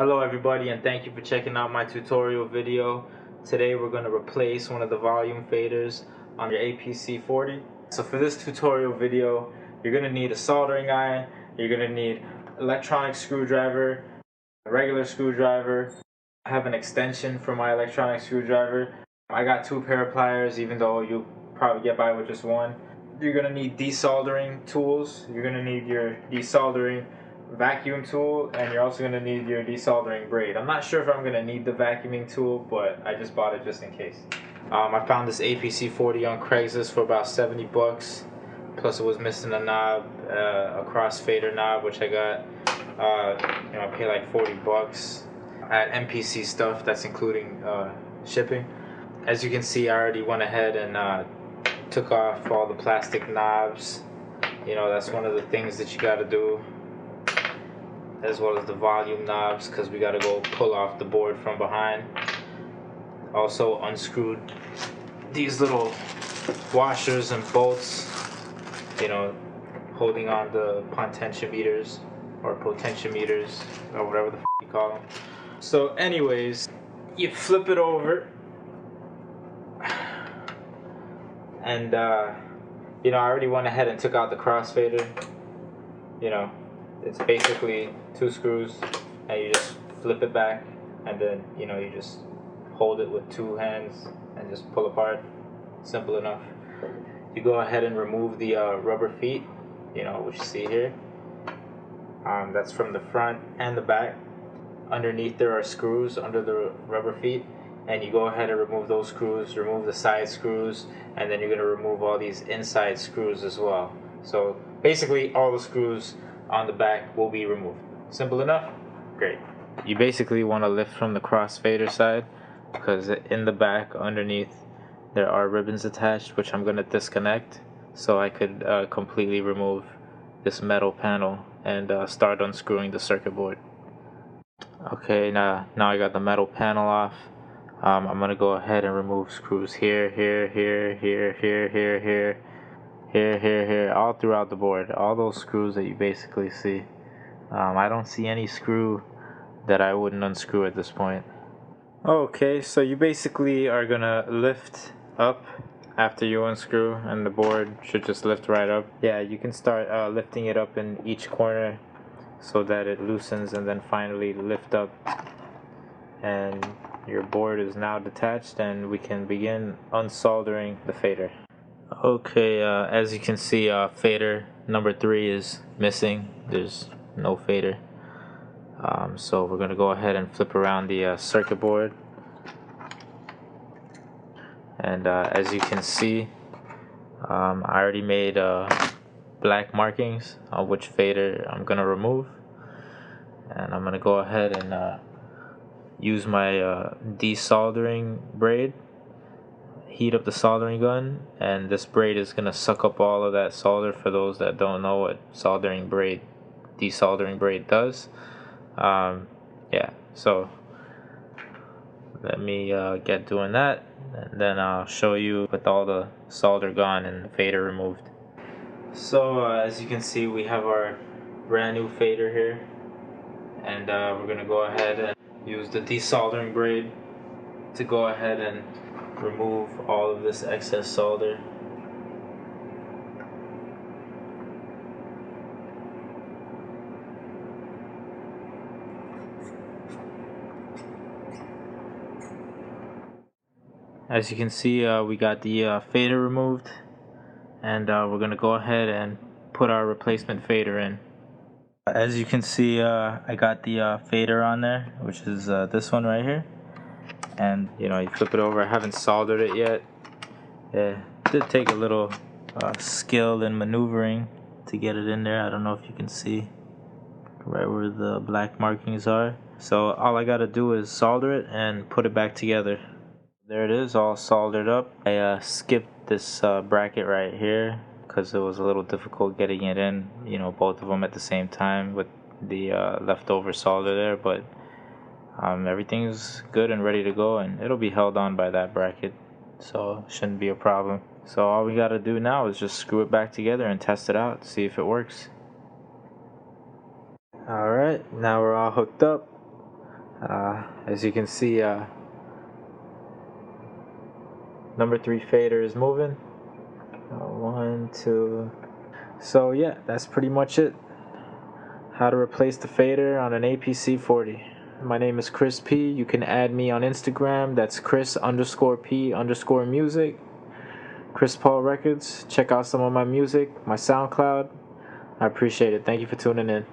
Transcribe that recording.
Hello everybody, and thank you for checking out my tutorial video. Today we're going to replace one of the volume faders on your APC40. So for this tutorial video, you're going to need a soldering iron, you're going to need electronic screwdriver, a regular screwdriver. I have an extension for my electronic screwdriver. I got 2 pair of pliers, even though you'll probably get by with just one. You're going to need desoldering tools. You're going to need your desoldering vacuum tool, and you're also going to need your desoldering braid. I'm not sure if I'm going to need the vacuuming tool, but I just bought it just in case. I found this APC40 on Craigslist for about 70 bucks. Plus it was missing a knob, a crossfader knob, which I got. I paid like 40 bucks at MPC stuff. That's including shipping. As you can see, I already went ahead and took off all the plastic knobs. That's one of the things that you got to do, as well as the volume knobs, because we got to go pull off the board from behind. Also unscrewed these little washers and bolts, holding on the potentiometers or potentiometers or whatever the f you call them. So anyways, you flip it over, and I already went ahead and took out the crossfader. It's basically 2 screws, and you just flip it back, and then you just hold it with 2 hands and just pull apart. Simple enough. You go ahead and remove the rubber feet, which you see here. That's from the front and the back. Underneath there are screws under the rubber feet, and you go ahead and remove those screws, remove the side screws, and then you're going to remove all these inside screws as well. So basically all the screws on the back will be removed. Simple enough? Great. You basically want to lift from the crossfader side, because in the back underneath there are ribbons attached, which I'm going to disconnect so I could completely remove this metal panel and start unscrewing the circuit board. Okay, now I got the metal panel off. I'm going to go ahead and remove screws here, here, all throughout the board. All those screws that you basically see. I don't see any screw that I wouldn't unscrew at this point. Okay, so you basically are gonna lift up after you unscrew, and the board should just lift right up. Yeah, you can start lifting it up in each corner so that it loosens, and then finally lift up, and your board is now detached, and we can begin unsoldering the fader. Okay, as you can see, fader number 3 is missing. There's no fader. So we're going to go ahead and flip around the circuit board. And as you can see, I already made black markings on which fader I'm going to remove. And I'm going to go ahead and use my desoldering braid. Heat up the soldering gun, and this braid is going to suck up all of that solder. For those that don't know what desoldering braid does. Yeah, so let me get doing that, and then I'll show you with all the solder gone and the fader removed. So as you can see, we have our brand new fader here, and we're going to go ahead and use the desoldering braid to go ahead and remove all of this excess solder. As you can see, we got the fader removed, and we're going to go ahead and put our replacement fader in. As you can see, I got the fader on there, which is this one right here. And you flip it over. I haven't soldered it yet. It did take a little skill and maneuvering to get it in there. I don't know if you can see right where the black markings are. So all I gotta do is solder it and put it back together. There it is, all soldered up. I skipped this bracket right here because it was a little difficult getting it in, both of them at the same time with the leftover solder there, but everything's good and ready to go, and it'll be held on by that bracket, so shouldn't be a problem. So all we gotta do now is just screw it back together and test it out, see if it works. Alright, now we're all hooked up. As you can see, number 3 fader is moving. 1, 2. So yeah, that's pretty much it. How to replace the fader on an APC40. My name is Chris P. You can add me on Instagram. That's Chris_P_music. Chris Paul Records. Check out some of my music, my Soundcloud. I appreciate it. Thank you for tuning in.